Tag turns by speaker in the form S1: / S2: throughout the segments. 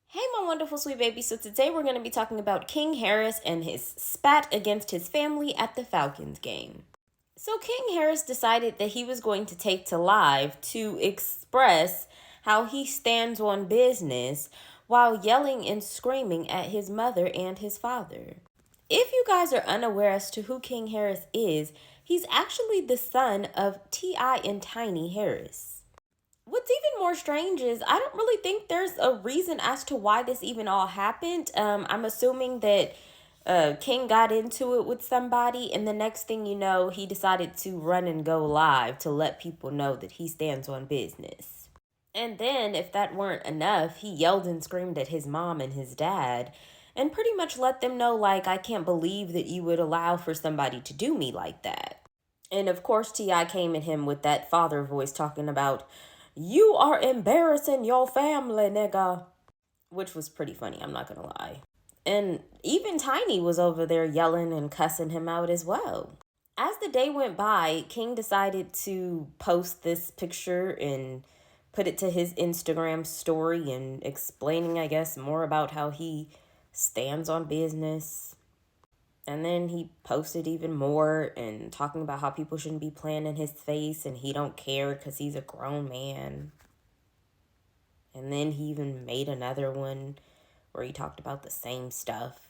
S1: Hey, my wonderful sweet baby. So, today we're going to be talking about King Harris and his spat against his family at the Falcons game. So, King Harris decided that he was going to take to live to express how he stands on business while yelling and screaming at his mother and his father. If you guys are unaware as to who King Harris is, he's actually the son of T.I. and Tiny Harris. What's even more strange is I don't really think there's a reason as to why this even all happened. I'm assuming that King got into it with somebody, and the next thing you know, he decided to run and go live to let people know that he stands on business. And then, if that weren't enough, he yelled and screamed at his mom and his dad and pretty much let them know, like, I can't believe that you would allow for somebody to do me like that. And of course, T.I. came at him with that father voice talking about, you are embarrassing your family, nigga. Which was pretty funny, I'm not gonna lie. And even Tiny was over there yelling and cussing him out as well. As the day went by, King decided to post this picture and put it to his Instagram story and explaining, I guess, more about how he stands on business. And then he posted even more and talking about how people shouldn't be playing in his face and he don't care because he's a grown man. And then he even made another one where he talked about the same stuff.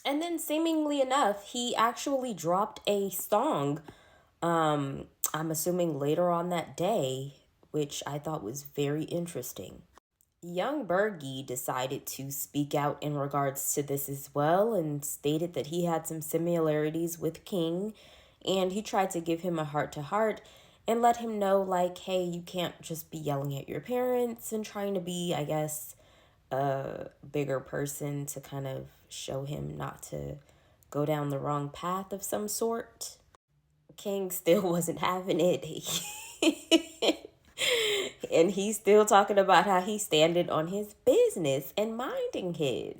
S1: And then seemingly enough, he actually dropped a song, I'm assuming later on that day, which I thought was very interesting. Young Bergie decided to speak out in regards to this as well and stated that he had some similarities with King, and he tried to give him a heart to heart and let him know, like, hey, you can't just be yelling at your parents and trying to be, I guess, a bigger person to kind of show him not to go down the wrong path of some sort. King still wasn't having it. And he's still talking about how he's standing on his business and minding his.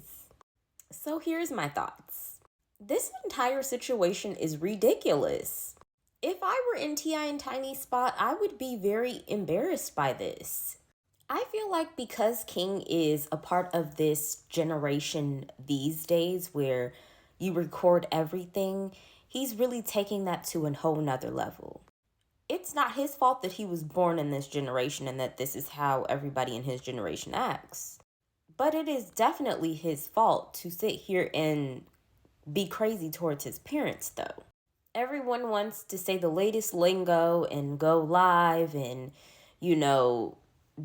S1: So here's my thoughts. This entire situation is ridiculous. If I were in T.I. and Tiny's spot, I would be very embarrassed by this. I feel like because King is a part of this generation these days where you record everything, he's really taking that to a whole nother level. It's not his fault that he was born in this generation and that this is how everybody in his generation acts. But it is definitely his fault to sit here and be crazy towards his parents, though. Everyone wants to say the latest lingo and go live and, you know,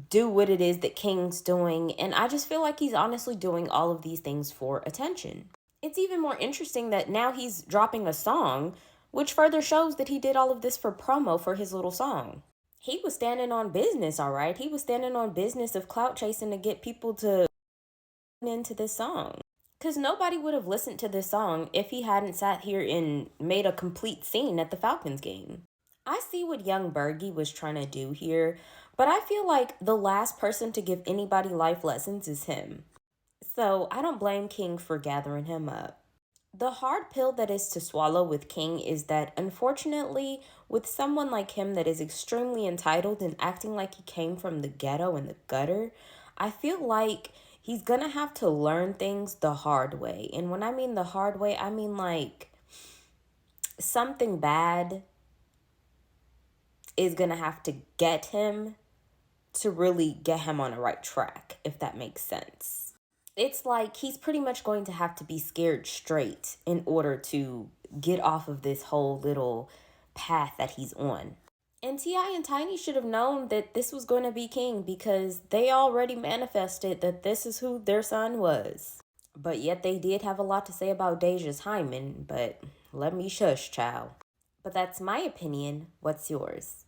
S1: do what it is that King's doing. And I just feel like he's honestly doing all of these things for attention. It's even more interesting that now he's dropping a song, which further shows that he did all of this for promo for his little song. He was standing on business, all right. He was standing on business of clout chasing to get people to into this song. Because nobody would have listened to this song if he hadn't sat here and made a complete scene at the Falcons game. I see what young Bergie was trying to do here, but I feel like the last person to give anybody life lessons is him. So I don't blame King for gathering him up. The hard pill that is to swallow with King is that, unfortunately, with someone like him that is extremely entitled and acting like he came from the ghetto and the gutter, I feel like he's gonna have to learn things the hard way. And when I mean the hard way, I mean like something bad is gonna have to get him to really get him on the right track, if that makes sense. It's like he's pretty much going to have to be scared straight in order to get off of this whole little path that he's on. And T.I. and Tiny should have known that this was going to be King because they already manifested that this is who their son was. But yet they did have a lot to say about Deja's hymen, but let me shush, child. But that's my opinion. What's yours?